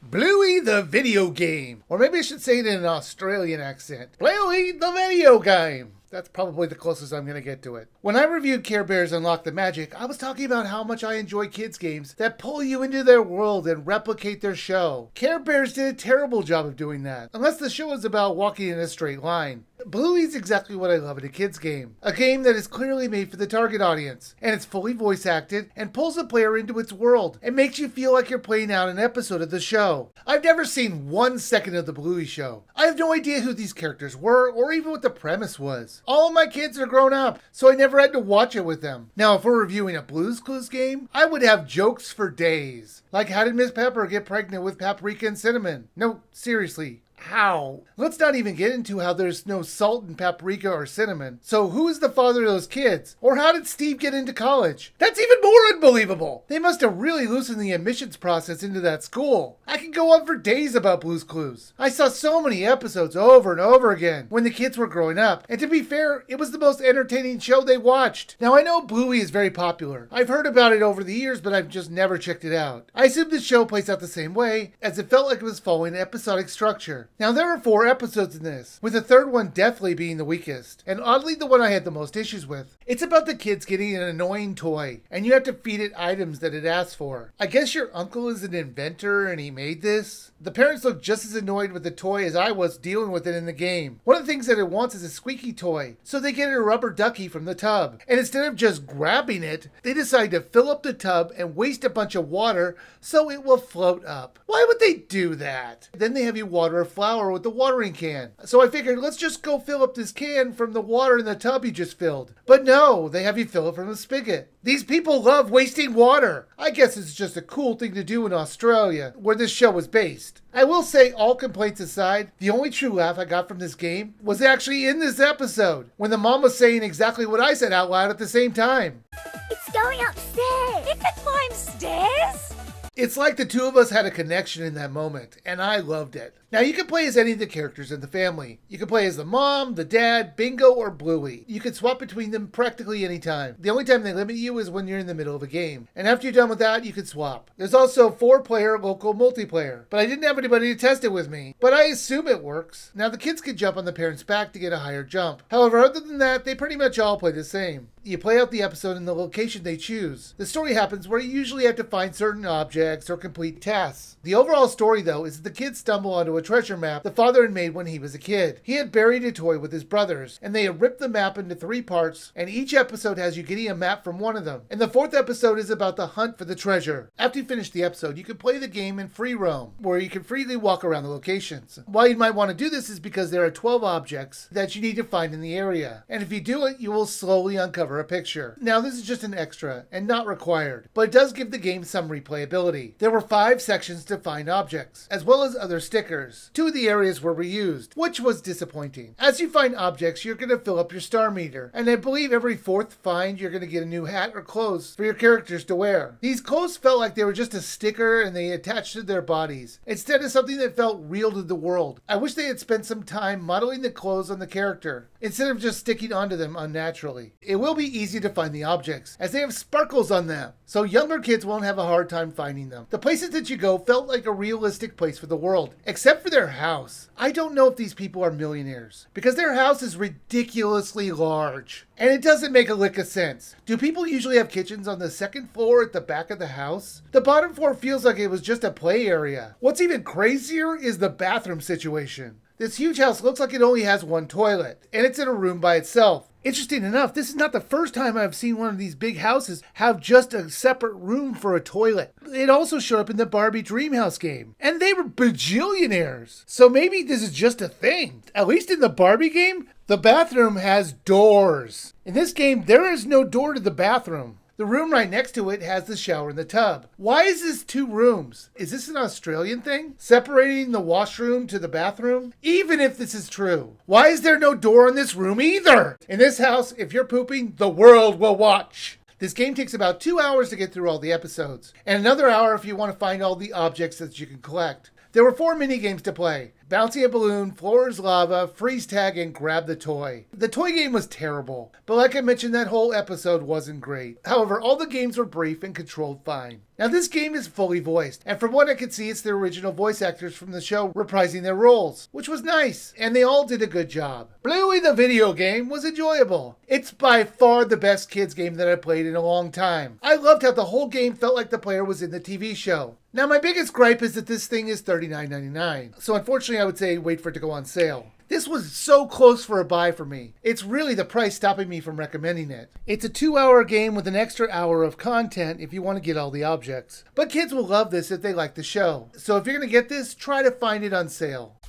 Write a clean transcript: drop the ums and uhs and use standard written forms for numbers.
Bluey the video game. Or maybe I should say it in an Australian accent. Bluey the video game. That's probably the closest I'm going to get to it. When I reviewed Care Bears Unlock the Magic, I was talking about how much I enjoy kids games that pull you into their world and replicate their show. Care Bears did a terrible job of doing that, unless the show is about walking in a straight line. Bluey's exactly what I love in a kids game. A game that is clearly made for the target audience, and it's fully voice acted and pulls the player into its world and makes you feel like you're playing out an episode of the show. I've never seen 1 second of the Bluey show. I have no idea who these characters were or even what the premise was. All of my kids are grown up, so I never had to watch it with them. Now, if we're reviewing a Blue's Clues game, I would have jokes for days. Like, how did Miss Pepper get pregnant with paprika and cinnamon? No, seriously. How? Let's not even get into how there's no salt in paprika or cinnamon. So who is the father of those kids? Or how did Steve get into college? That's even more unbelievable. They must have really loosened the admissions process into that school. I can go on for days about Blue's Clues. I saw so many episodes over and over again when the kids were growing up. And to be fair, it was the most entertaining show they watched. Now I know Bluey is very popular. I've heard about it over the years, but I've just never checked it out. I assume the show plays out the same way, as it felt like it was following an episodic structure. Now there are 4 episodes in this, with the third one definitely being the weakest, and oddly the one I had the most issues with. It's about the kids getting an annoying toy, and you have to feed it items that it asks for. I guess your uncle is an inventor and he made this? The parents look just as annoyed with the toy as I was dealing with it in the game. One of the things that it wants is a squeaky toy, so they get a rubber ducky from the tub. And instead of just grabbing it, they decide to fill up the tub and waste a bunch of water so it will float up. Why would they do that? Then they have you water a flower with the watering can. So I figured, let's just go fill up this can from the water in the tub you just filled. But no, they have you fill it from a spigot. These people love wasting water. I guess it's just a cool thing to do in Australia, where this show was based. I will say, all complaints aside, the only true laugh I got from this game was actually in this episode, when the mom was saying exactly what I said out loud at the same time. It's going upstairs. It can climb stairs? It's like the two of us had a connection in that moment, and I loved it. Now, you can play as any of the characters in the family. You can play as the mom, the dad, Bingo, or Bluey. You can swap between them practically any time. The only time they limit you is when you're in the middle of a game. And after you're done with that, you can swap. There's also 4-player local multiplayer, but I didn't have anybody to test it with me. But I assume it works. Now, the kids can jump on the parent's back to get a higher jump. However, other than that, they pretty much all play the same. You play out the episode in the location they choose. The story happens where you usually have to find certain objects or complete tasks. The overall story, though, is that the kids stumble onto a treasure map the father had made when he was a kid. He had buried a toy with his brothers, and they had ripped the map into 3 parts, and each episode has you getting a map from one of them. And the 4th episode is about the hunt for the treasure. After you finish the episode, you can play the game in free roam, where you can freely walk around the locations. Why you might want to do this is because there are 12 objects that you need to find in the area, and if you do it, you will slowly uncover a picture. Now, this is just an extra, and not required, but it does give the game some replayability. There were 5 sections to find objects, as well as other stickers. 2 of the areas were reused, which was disappointing. As you find objects, you're going to fill up your star meter, and I believe every 4th find you're going to get a new hat or clothes for your characters to wear. These clothes felt like they were just a sticker and they attached to their bodies, instead of something that felt real to the world. I wish they had spent some time modeling the clothes on the character, instead of just sticking onto them unnaturally. It will be easy to find the objects, as they have sparkles on them, so younger kids won't have a hard time finding them. The places that you go felt like a realistic place for the world, except for their house. I don't know if these people are millionaires, because their house is ridiculously large, and it doesn't make a lick of sense. Do people usually have kitchens on the 2nd floor at the back of the house? The bottom floor feels like it was just a play area. What's even crazier is the bathroom situation. This huge house looks like it only has 1 toilet, and it's in a room by itself. Interesting enough, this is not the first time I've seen one of these big houses have just a separate room for a toilet. It also showed up in the Barbie Dreamhouse game, and they were bajillionaires. So maybe this is just a thing. At least in the Barbie game, the bathroom has doors. In this game, there is no door to the bathroom. The room right next to it has the shower and the tub. Why is this 2 rooms? Is this an Australian thing? Separating the washroom to the bathroom? Even if this is true, why is there no door in this room either? In this house, if you're pooping, the world will watch. This game takes about 2 hours to get through all the episodes, and another hour if you want to find all the objects that you can collect. There were 4 mini games to play. Bouncy a balloon, floor is lava, freeze tag, and grab the toy. The toy game was terrible, but like I mentioned, that whole episode wasn't great. However, all the games were brief and controlled fine. Now this game is fully voiced, and from what I could see, it's the original voice actors from the show reprising their roles, which was nice, and they all did a good job. Bluey the video game was enjoyable. It's by far the best kids game that I played in a long time. I loved how the whole game felt like the player was in the TV show. Now my biggest gripe is that this thing is $39.99, so unfortunately I would say wait for it to go on sale. This was so close for a buy for me. It's really the price stopping me from recommending it. It's a 2-hour game with an extra hour of content if you want to get all the objects. But kids will love this if they like the show. So if you're going to get this, try to find it on sale.